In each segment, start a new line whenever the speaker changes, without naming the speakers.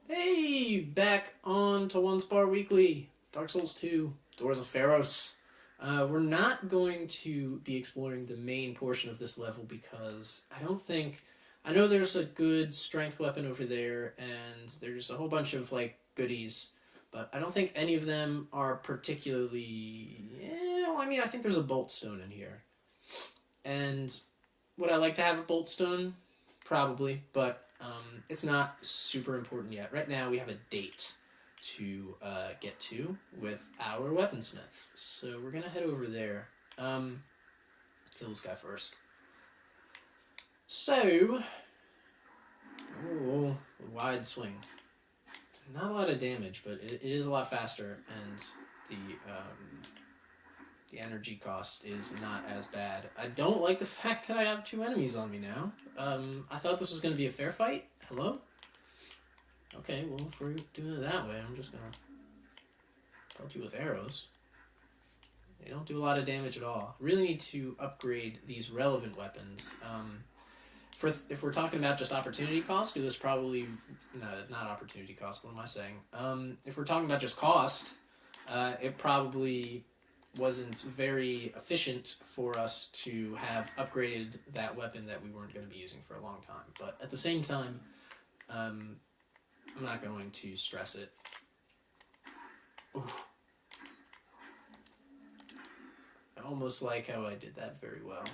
Hey, back on to Onespar Weekly, Dark Souls 2, Doors of Pharos. We're not going to be exploring the main portion of this level because I know there's a good strength weapon over there and there's a whole bunch of, goodies, but I don't think any of them are particularly... I think there's a bolt stone in here. And would I like to have a bolt stone? Probably, but it's not super important yet. Right now we have a date to get to with our weaponsmith. So we're going to head over there. Kill this guy first. So, wide swing. Not a lot of damage, but it is a lot faster, and the energy cost is not as bad. I don't like the fact that I have 2 enemies on me now. I thought this was going to be a fair fight. Hello? Okay, well, if we're doing it that way, I'm just going to pelt you with arrows. They don't do a lot of damage at all. Really need to upgrade these relevant weapons. If we're talking about just opportunity cost, it was probably... No, not opportunity cost, what am I saying? If we're talking about just cost, it probably wasn't very efficient for us to have upgraded that weapon that we weren't going to be using for a long time. But at the same time, I'm not going to stress it. Ooh. I almost like how I did that very well.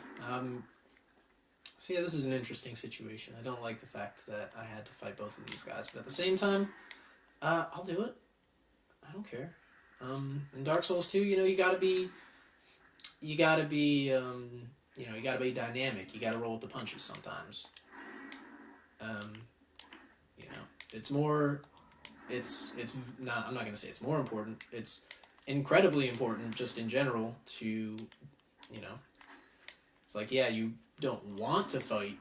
So yeah, this is an interesting situation. I don't like the fact that I had to fight both of these guys, but at the same time, I'll do it. I don't care. In Dark Souls 2, you gotta be dynamic. You gotta roll with the punches sometimes. I'm not gonna say it's more important. It's incredibly important just in general to, it's like, yeah, you don't want to fight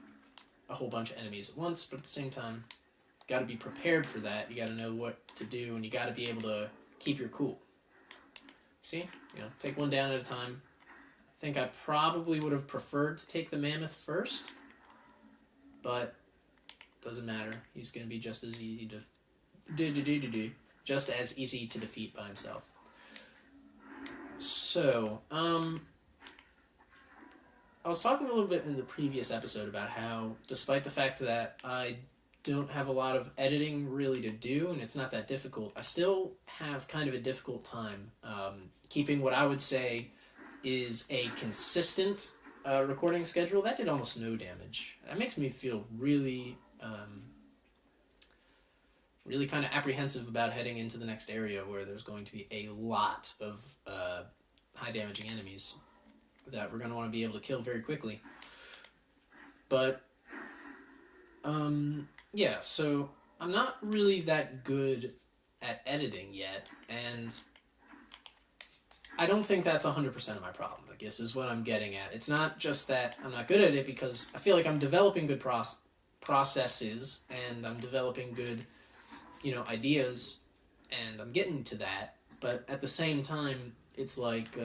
a whole bunch of enemies at once, but at the same time, you gotta be prepared for that. You gotta know what to do, and you gotta be able to keep your cool. See? Take one down at a time. I think I probably would have preferred to take the mammoth first, but doesn't matter. He's going to be just as easy to defeat by himself. So, I was talking a little bit in the previous episode about how, despite the fact that I don't have a lot of editing really to do, and it's not that difficult, I still have kind of a difficult time keeping what I would say is a consistent recording schedule. That did almost no damage. That makes me feel really, really kind of apprehensive about heading into the next area where there's going to be a lot of high-damaging enemies that we're going to want to be able to kill very quickly. But, yeah, so I'm not really that good at editing yet, and I don't think that's 100% of my problem, I guess, is what I'm getting at. It's not just that I'm not good at it, because I feel like I'm developing good processes, and I'm developing good, ideas, and I'm getting to that, but at the same time, it's like,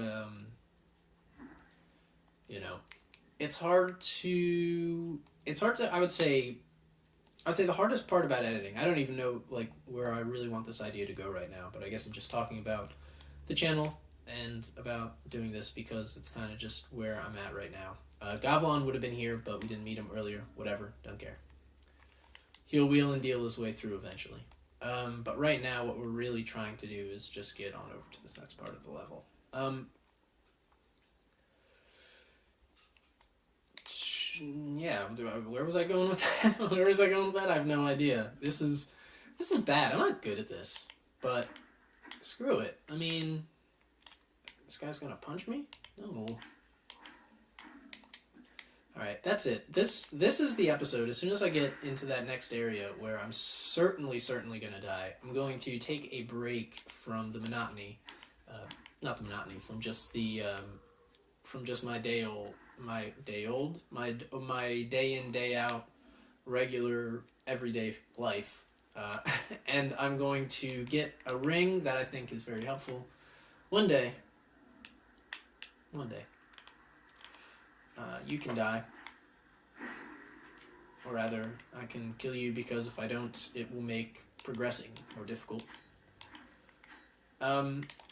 it's hard to, I would say the hardest part about editing, I don't even know, where I really want this idea to go right now, but I guess I'm just talking about the channel and about doing this because it's kind of just where I'm at right now. Gavlon would have been here, but we didn't meet him earlier. Whatever, don't care. He'll wheel and deal his way through eventually. But right now, what we're really trying to do is just get on over to this next part of the level. Yeah, where was I going with that? I have no idea. This is bad. I'm not good at this, but screw it. I mean, this guy's gonna punch me? No. Alright, that's it. This is the episode. As soon as I get into that next area where I'm certainly gonna die, I'm going to take a break from the monotony. Not the monotony, from just the, my day in, day out, regular, everyday life. And I'm going to get a ring that I think is very helpful. One day, you can die. Or rather, I can kill you because if I don't, it will make progressing more difficult.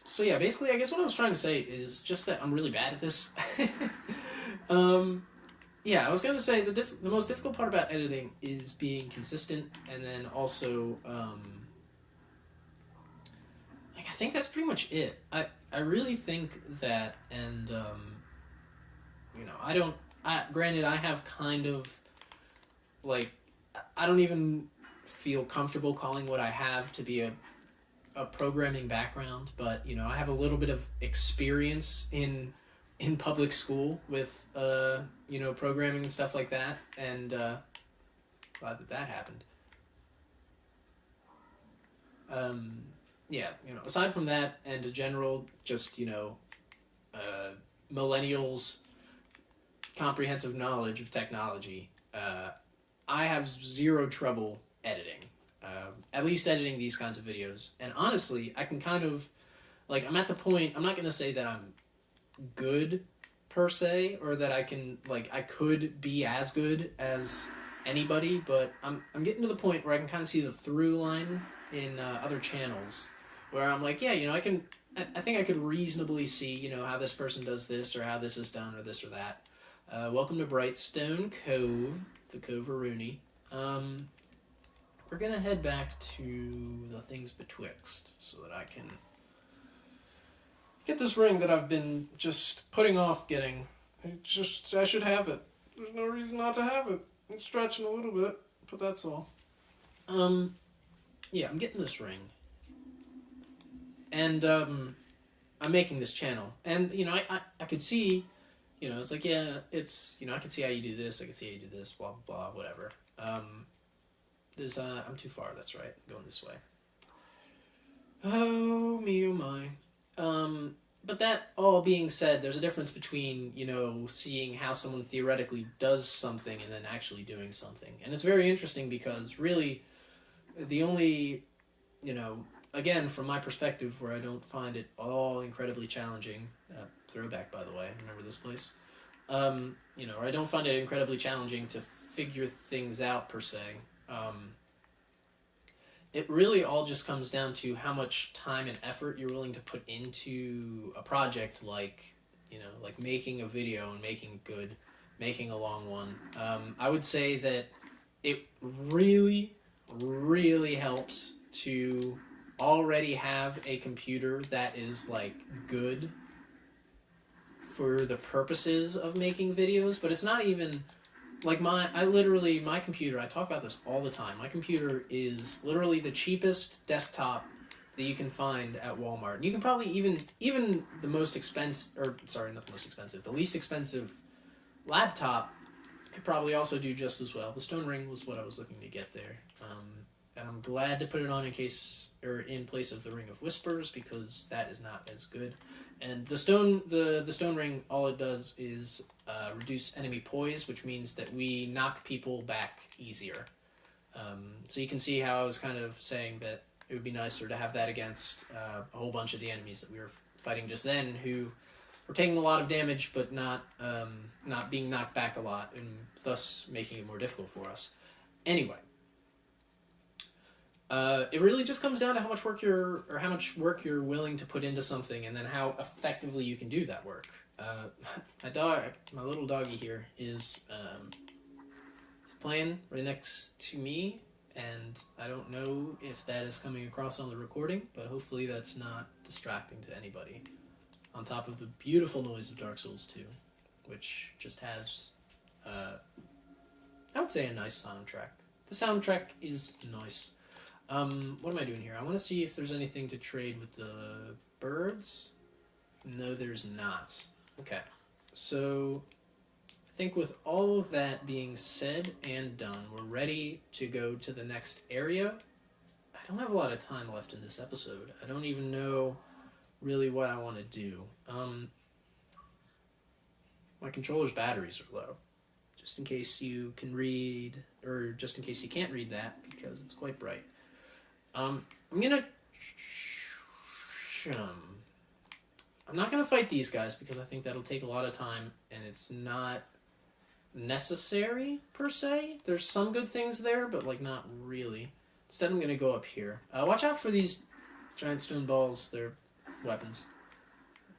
So yeah, basically, I guess what I was trying to say is just that I'm really bad at this. Yeah, I was gonna say the most difficult part about editing is being consistent, and then also, like, I think that's pretty much it. I really think that, and granted, I have kind of, like, I don't even feel comfortable calling what I have to be a programming background, but I have a little bit of experience in public school with programming and stuff like that, and glad that happened. Yeah, aside from that and a general just millennials comprehensive knowledge of technology, I have zero trouble editing. At least editing these kinds of videos. And honestly, I can kind of, like, I'm at the point, I'm not going to say that I'm good, per se, or that I can, like, I could be as good as anybody, but I'm getting to the point where I can kind of see the through line in other channels, where I'm like, yeah, I think I could reasonably see, how this person does this, or how this is done, or this or that. Welcome to Brightstone Cove, the Cove-A-Roonie. We're gonna head back to the things betwixt so that I can get this ring that I've been just putting off getting. I should have it. There's no reason not to have it. It's stretching a little bit, but that's all. Yeah, I'm getting this ring. And, I'm making this channel. And, I could see, it's like, yeah, it's, I can see how you do this, I can see how you do this, blah, blah, blah, whatever. I'm too far, that's right. I'm going this way. Oh, me, oh, my. But that all being said, there's a difference between, seeing how someone theoretically does something and then actually doing something. And it's very interesting because really the only, again, from my perspective where I don't find it all incredibly challenging, throwback, by the way, remember this place? Or I don't find it incredibly challenging to figure things out, per se. It really all just comes down to how much time and effort you're willing to put into a project like making a video and making it good, making a long one. I would say that it really, really helps to already have a computer that is, like, good for the purposes of making videos, but it's not even... Like, my computer, I talk about this all the time, my computer is literally the cheapest desktop that you can find at Walmart. You can probably even the most expensive, or, sorry, not the most expensive, the least expensive laptop could probably also do just as well. The stone ring was what I was looking to get there. And I'm glad to put it on in place of the Ring of Whispers, because that is not as good. And the stone ring, all it does is reduce enemy poise, which means that we knock people back easier. So you can see how I was kind of saying that it would be nicer to have that against a whole bunch of the enemies that we were fighting just then, who were taking a lot of damage, but not being knocked back a lot, and thus making it more difficult for us. Anyway. It really just comes down to how much work you're willing to put into something, and then how effectively you can do that work. My little doggy here is playing right next to me, and I don't know if that is coming across on the recording, but hopefully that's not distracting to anybody. On top of the beautiful noise of Dark Souls 2, which just has, I would say, a nice soundtrack. The soundtrack is nice. What am I doing here? I want to see if there's anything to trade with the birds. No, there's not. Okay, so I think with all of that being said and done, we're ready to go to the next area. I don't have a lot of time left in this episode. I don't even know really what I want to do. My controller's batteries are low, just in case you can read, or just in case you can't read that, because it's quite bright. I'm not gonna fight these guys because I think that'll take a lot of time, and it's not necessary, per se. There's some good things there, but, like, not really. Instead, I'm going to go up here. Watch out for these giant stone balls. They're weapons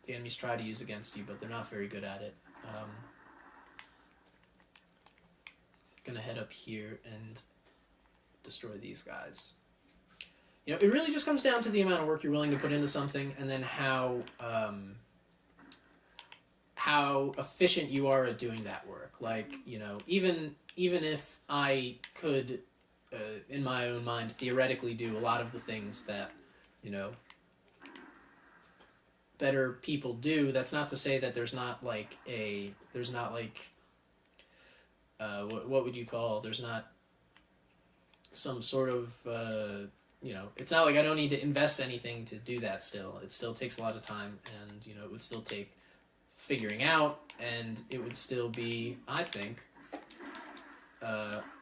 the enemies try to use against you, but they're not very good at it. Gonna head up here and destroy these guys. You know, it really just comes down to the amount of work you're willing to put into something, and then how efficient you are at doing that work. Like, you know, even if I could, in my own mind, theoretically do a lot of the things that, you know, better people do, that's not to say that there's not like what would you call, there's not some sort of, you know, it's not like I don't need to invest anything to do that still. It still takes a lot of time, and, you know, it would still take figuring out, and it would still be, I think,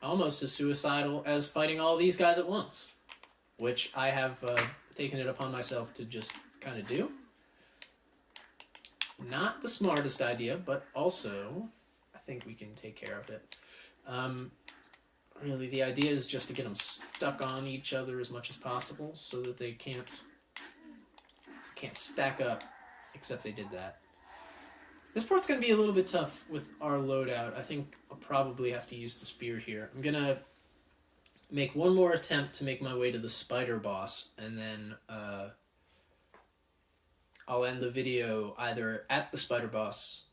almost as suicidal as fighting all these guys at once, which I have taken it upon myself to just kind of do. Not the smartest idea, but also I think we can take care of it. Really, the idea is just to get them stuck on each other as much as possible so that they can't stack up, except they did that. This part's going to be a little bit tough with our loadout. I think I'll probably have to use the spear here. I'm going to make one more attempt to make my way to the spider boss, and then I'll end the video either at the spider boss.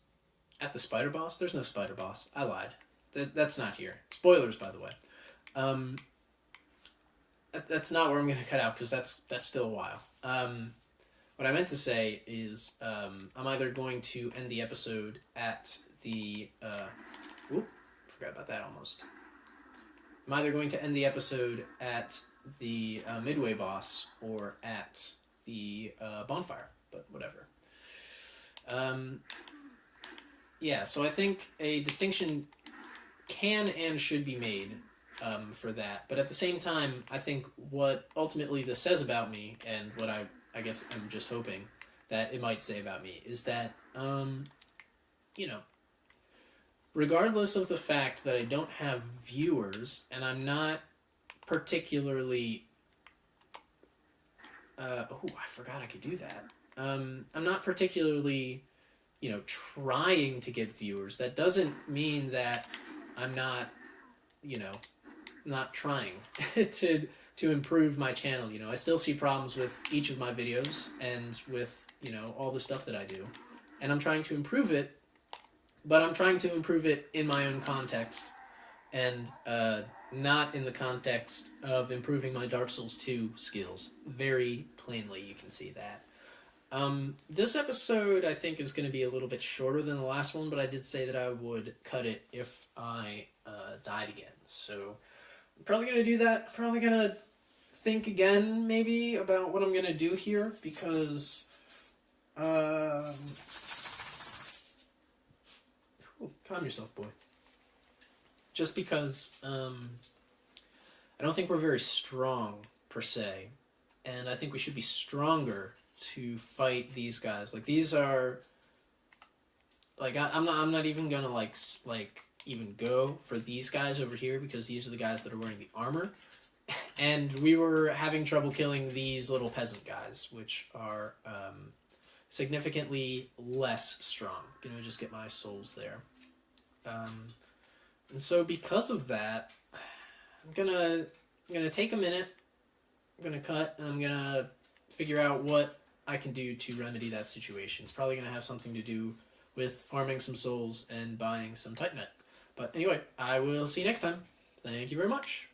At the spider boss? There's no spider boss. I lied. That's not here. Spoilers, by the way. That's not where I'm going to cut out, because that's still a while. What I meant to say is I'm either going to end the episode at the... forgot about that almost. I'm either going to end the episode at the midway boss or at the bonfire, but whatever. Yeah, so I think a distinction can and should be made for that. But at the same time, I think what ultimately this says about me, and what I guess I'm just hoping that it might say about me, is that, you know, regardless of the fact that I don't have viewers, and I'm not particularly... I forgot I could do that. I'm not particularly, you know, trying to get viewers. That doesn't mean that I'm not, you know, not trying to improve my channel. You know, I still see problems with each of my videos and with, you know, all the stuff that I do. And I'm trying to improve it, but I'm trying to improve it in my own context, and not in the context of improving my Dark Souls 2 skills. Very plainly, you can see that. This episode, I think, is going to be a little bit shorter than the last one, but I did say that I would cut it if I died again. So I'm probably going to do that. I'm probably going to think again, maybe, about what I'm going to do here, because... Ooh, calm yourself, boy. Just because I don't think we're very strong, per se, and I think we should be stronger to fight these guys. Like, these are... Like, I'm not even gonna, like, even go for these guys over here, because these are the guys that are wearing the armor. And we were having trouble killing these little peasant guys, which are significantly less strong. I'm gonna just get my souls there. And so because of that, I'm gonna take a minute, I'm gonna cut, and I'm gonna figure out what I can do to remedy that situation. It's probably gonna have something to do with farming some souls and buying some Titanite. But anyway, I will see you next time. Thank you very much.